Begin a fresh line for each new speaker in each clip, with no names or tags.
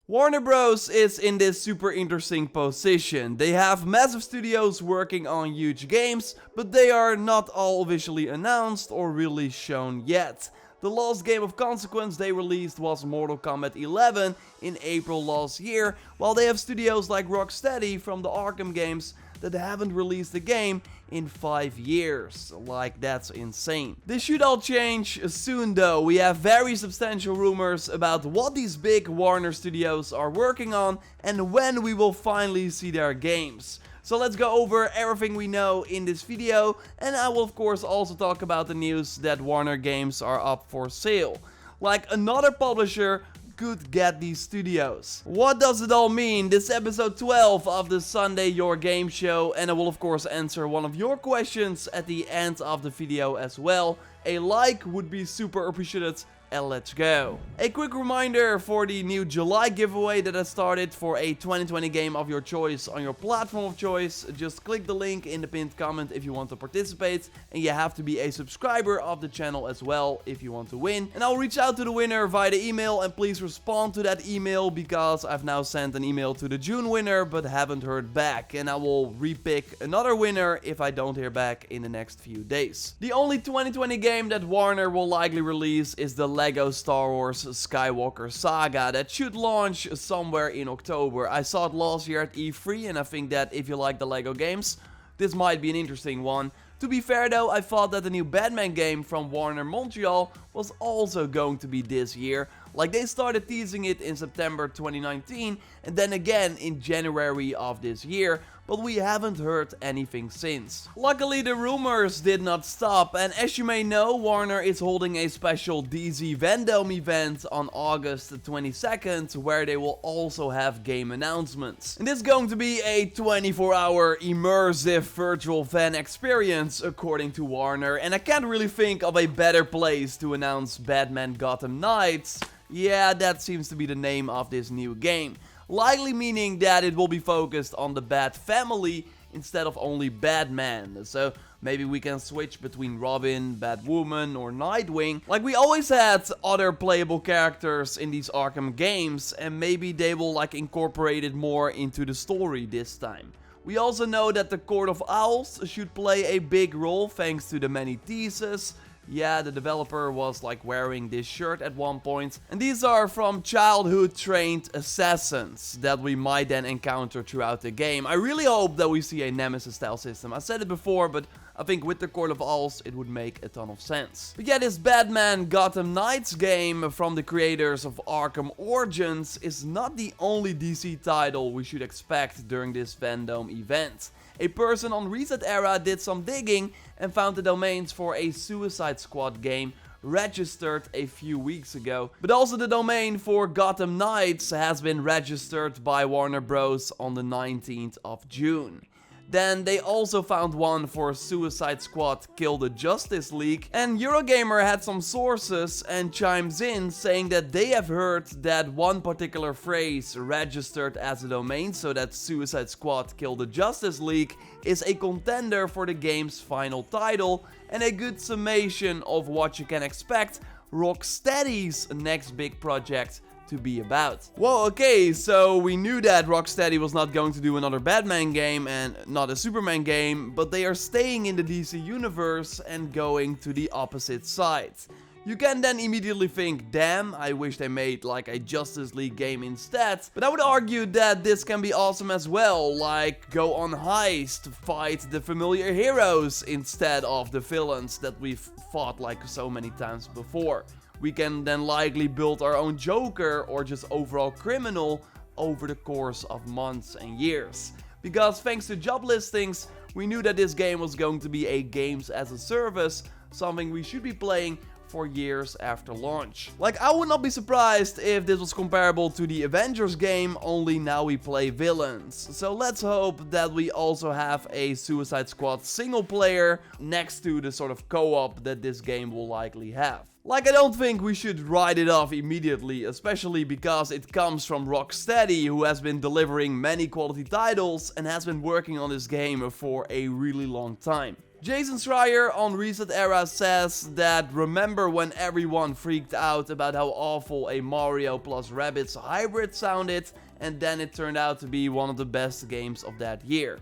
Warner Bros. Is in this super interesting position. They have massive studios working on huge games, but they are not all officially announced or really shown yet. The last game of consequence they released was Mortal Kombat 11 in April last year, while they have studios like Rocksteady from the Arkham games that haven't released a game in 5 years. Like, that's insane. This should all change soon though. We have very substantial rumors about what these big Warner studios are working on and when we will finally see their games. So let's go over everything we know in this video, and I will of course also talk about the news that Warner games are up for sale. Like, another publisher could get these studios. What does it all mean? This is episode 12 of the Sunday Jorgameshow, and I will of course answer one of your questions at the end of the video as well. A like would be super appreciated. And let's go. A quick reminder for the new July giveaway that I started for a 2020 game of your choice on your platform of choice. Just click the link in the pinned comment if you want to participate, and you have to be a subscriber of the channel as well if you want to win. And I'll reach out to the winner via the email, and please respond to that email because I've now sent an email to the June winner but haven't heard back, and I will repick another winner if I don't hear back in the next few days. The only 2020 game that Warner will likely release is the Lego Star Wars Skywalker Saga that should launch somewhere in October. I saw it last year at E3, and I think that if you like the Lego games, this might be an interesting one. To be fair though, I thought that the new Batman game from Warner Montreal was also going to be this year. Like, they started teasing it in September 2019 and then again in January of this year, but we haven't heard anything since. Luckily, the rumors did not stop, and as you may know, Warner is holding a special DC Vendome event on August 22nd, where they will also have game announcements. And this is going to be a 24-hour immersive virtual fan experience, according to Warner, and I can't really think of a better place to announce Batman Gotham Knights. Yeah, that seems to be the name of this new game. Likely meaning that it will be focused on the Bat family instead of only Batman. So maybe we can switch between Robin, Batwoman or Nightwing. Like, we always had other playable characters in these Arkham games, and maybe they will like incorporate it more into the story this time. We also know that the Court of Owls should play a big role thanks to the many teases. Yeah, the developer was like wearing this shirt at one point. And these are from childhood trained assassins that we might then encounter throughout the game. I really hope that we see a Nemesis style system. I said it before, but I think with the Court of Owls it would make a ton of sense. But yeah, this Batman Gotham Knights game from the creators of Arkham Origins is not the only DC title we should expect during this Vendome event. A person on Reset Era did some digging and found the domains for a Suicide Squad game registered a few weeks ago. But also the domain for Gotham Knights has been registered by Warner Bros. On the 19th of June. Then they also found one for Suicide Squad Kill the Justice League, and Eurogamer had some sources and chimes in saying that they have heard that one particular phrase registered as a domain, so that Suicide Squad Kill the Justice League is a contender for the game's final title and a good summation of what you can expect Rocksteady's next big project to be about. Well, okay, so we knew that Rocksteady was not going to do another Batman game and not a Superman game, but they are staying in the DC universe and going to the opposite side. You can then immediately think, damn, I wish they made like a Justice League game instead. But I would argue that this can be awesome as well, like go on heist, fight the familiar heroes instead of the villains that we've fought like so many times before. We can then likely build our own Joker or just overall criminal over the course of months and years. Because thanks to job listings, we knew that this game was going to be a games as a service, something we should be playing for years after launch. Like, I would not be surprised if this was comparable to the Avengers game, only now we play villains. So let's hope that we also have a Suicide Squad single player next to the sort of co-op that this game will likely have. Like, I don't think we should write it off immediately, especially because it comes from Rocksteady, who has been delivering many quality titles and has been working on this game for a really long time. Jason Schreier on Reset Era says that remember when everyone freaked out about how awful a Mario plus Rabbids hybrid sounded, and then it turned out to be one of the best games of that year.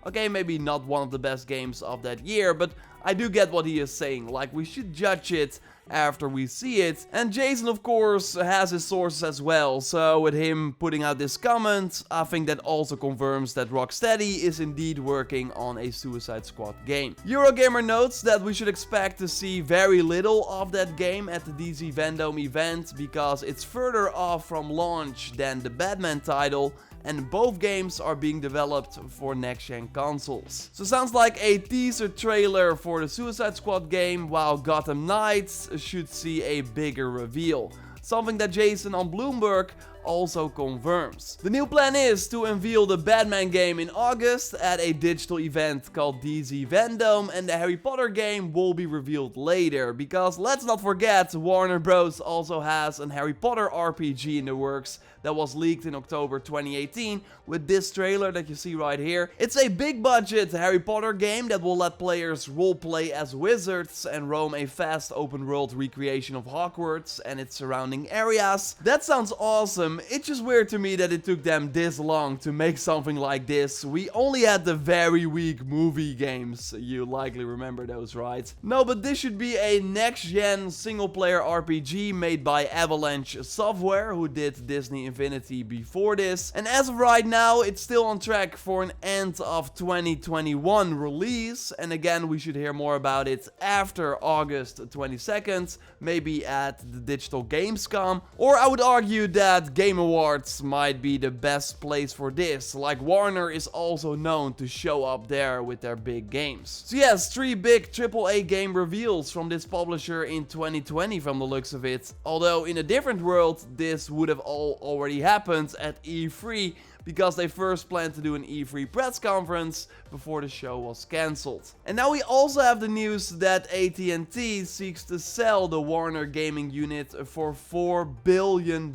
Okay, maybe not one of the best games of that year, but I do get what he is saying, like we should judge it after we see it. And Jason of course has his sources as well, so with him putting out this comment, I think that also confirms that Rocksteady is indeed working on a Suicide Squad game. Eurogamer notes that we should expect to see very little of that game at the DC Vendome event because it's further off from launch than the Batman title, and both games are being developed for next-gen consoles. So sounds like a teaser trailer for the Suicide Squad game, while Gotham Knights should see a bigger reveal. Something that Jason on Bloomberg also confirms. The new plan is to unveil the Batman game in August at a digital event called DC Vendome, and the Harry Potter game will be revealed later, because let's not forget, Warner Bros. Also has an Harry Potter RPG in the works that was leaked in October 2018 with this trailer that you see right here. It's a big budget Harry Potter game that will let players roleplay as wizards and roam a fast open world recreation of Hogwarts and its surrounding areas. That sounds awesome. It's just weird to me that it took them this long to make something like this. We only had the very weak movie games. You likely remember those, right? No, but this should be a next-gen single-player RPG made by Avalanche Software, who did Disney Infinity before this. And as of right now, it's still on track for an end of 2021 release. And again, we should hear more about it after August 22nd, maybe at the Digital Gamescom. Or I would argue that Game Awards might be the best place for this, like Warner is also known to show up there with their big games. So yes, 3 big AAA game reveals from this publisher in 2020 from the looks of it, although in a different world this would have all already happened at E3, because they first planned to do an E3 press conference before the show was cancelled. And now we also have the news that AT&T seeks to sell the Warner gaming unit for $4 billion.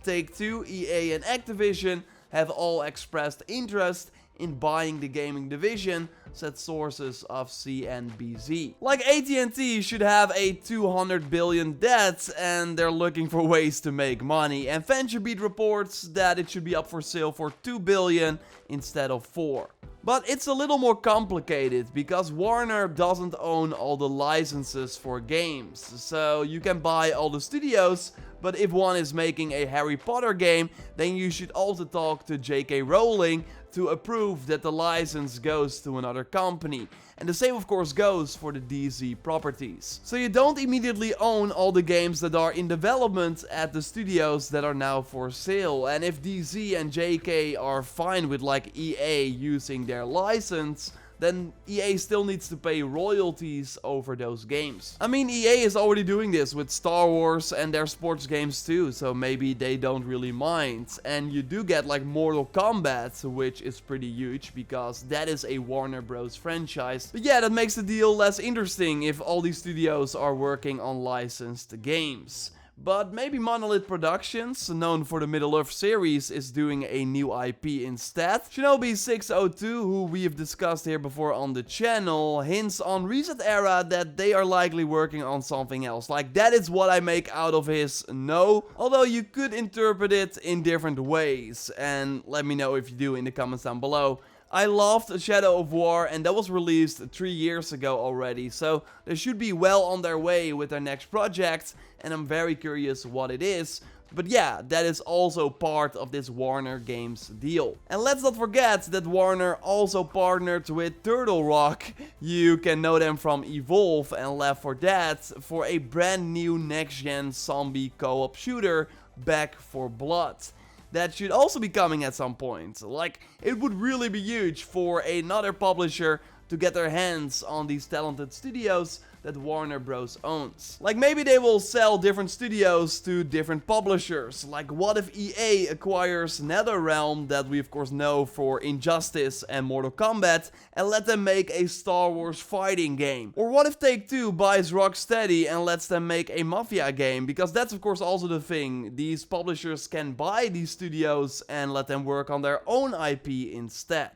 Take-Two, EA and Activision have all expressed interest in buying the gaming division, said sources of CNBC. Like, AT&T should have a $200 billion debt, and they're looking for ways to make money. And VentureBeat reports that it should be up for sale for $2 billion instead of $4. But it's a little more complicated, because Warner doesn't own all the licenses for games. So you can buy all the studios, but if one is making a Harry Potter game, then you should also talk to J.K. Rowling to approve that the license goes to another company. And the same of course goes for the DC properties. So you don't immediately own all the games that are in development at the studios that are now for sale. And if DC and JK are fine with like EA using their license, then EA still needs to pay royalties over those games. I mean, EA is already doing this with Star Wars and their sports games too, so maybe they don't really mind. And you do get like Mortal Kombat, which is pretty huge because that is a Warner Bros. Franchise. But yeah, that makes the deal less interesting if all these studios are working on licensed games. But maybe Monolith Productions, known for the Middle-earth series, is doing a new IP instead. Shinobi 602, who we have discussed here before on the channel, hints on Reset Era that they are likely working on something else. Like, that is what I make out of his no, although you could interpret it in different ways. And let me know if you do in the comments down below. I loved Shadow of War, and that was released 3 years ago already, so they should be well on their way with their next project, and I'm very curious what it is. But yeah, that is also part of this Warner Games deal. And let's not forget that Warner also partnered with Turtle Rock, you can know them from Evolve and Left 4 Dead, for a brand new next-gen zombie co-op shooter, Back 4 Blood. That should also be coming at some point. Like, it would really be huge for another publisher to get their hands on these talented studios that Warner Bros. Owns. Like, maybe they will sell different studios to different publishers. Like, what if EA acquires NetherRealm, that we of course know for Injustice and Mortal Kombat, and let them make a Star Wars fighting game? Or what if Take-Two buys Rocksteady and lets them make a Mafia game? Because that's of course also the thing. These publishers can buy these studios and let them work on their own IP instead.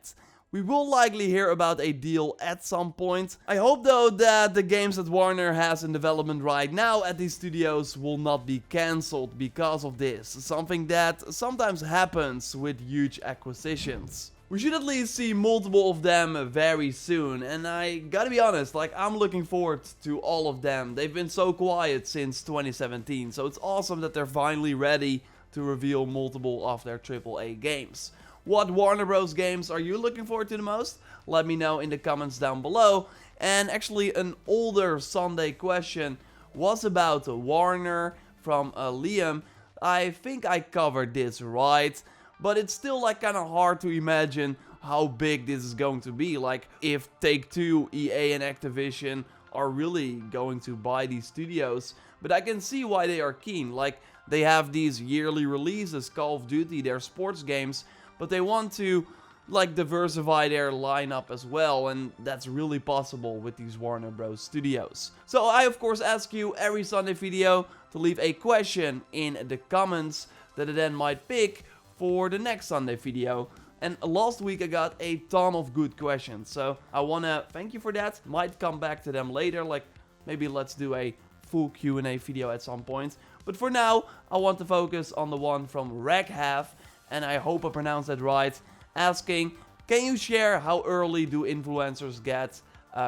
We will likely hear about a deal at some point. I hope though that the games that Warner has in development right now at these studios will not be cancelled because of this. Something that sometimes happens with huge acquisitions. We should at least see multiple of them very soon, and I gotta be honest, like, I'm looking forward to all of them. They've been so quiet since 2017, so it's awesome that they're finally ready to reveal multiple of their AAA games. What Warner Bros. Games are you looking forward to the most? Let me know in the comments down below. And actually, an older Sunday question was about Warner from Liam. I think I covered this right, but it's still like kind of hard to imagine how big this is going to be. Like, if Take-Two, EA and Activision are really going to buy these studios. But I can see why they are keen. Like, they have these yearly releases, Call of Duty, their sports games, but they want to like diversify their lineup as well, and that's really possible with these Warner Bros. Studios. So I of course ask you every Sunday video to leave a question in the comments that I then might pick for the next Sunday video. And last week I got a ton of good questions, so I wanna thank you for that. Might come back to them later, like maybe let's do a full Q&A video at some point. But for now, I want to focus on the one from Raghave, and I hope I pronounced that right, asking, can you share how early do influencers get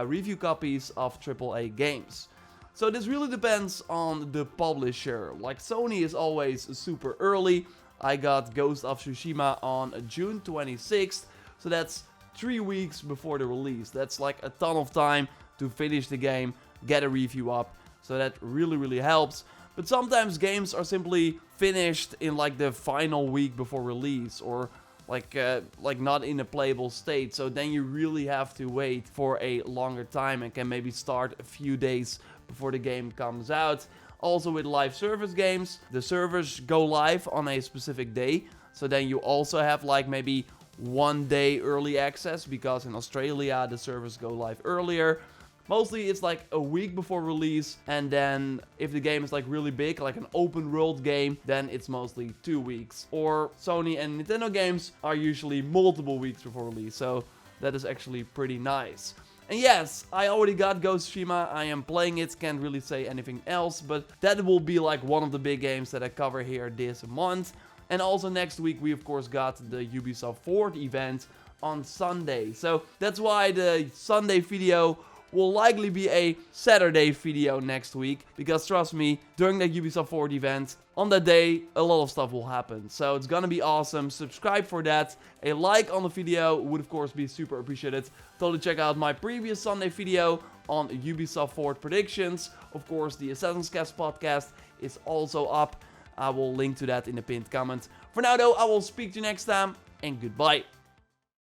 review copies of AAA games? So this really depends on the publisher. Like, Sony is always super early. I got Ghost of Tsushima on June 26th, so that's 3 weeks before the release. That's like a ton of time to finish the game, get a review up, so that really helps. But sometimes games are simply finished in like the final week before release, or like not in a playable state. So then you really have to wait for a longer time and can maybe start a few days before the game comes out. Also with live service games, the servers go live on a specific day. So then you also have like maybe 1 day early access, because in Australia the servers go live earlier. Mostly it's like a week before release, and then if the game is like really big, like an open world game, then it's mostly 2 weeks. Or Sony and Nintendo games are usually multiple weeks before release, so that is actually pretty nice. And yes, I already got Ghost of Tsushima, I am playing it, can't really say anything else, but that will be like one of the big games that I cover here this month. And also next week we of course got the Ubisoft Forward event on Sunday, so that's why the Sunday video will likely be a Saturday video next week, because trust me, during that Ubisoft Forward event, on that day, a lot of stuff will happen. So it's gonna be awesome. Subscribe for that. A like on the video would of course be super appreciated. Totally check out my previous Sunday video on Ubisoft Forward predictions. Of course, the Assassin's Cast podcast is also up. I will link to that in the pinned comment. For now though, I will speak to you next time, and goodbye.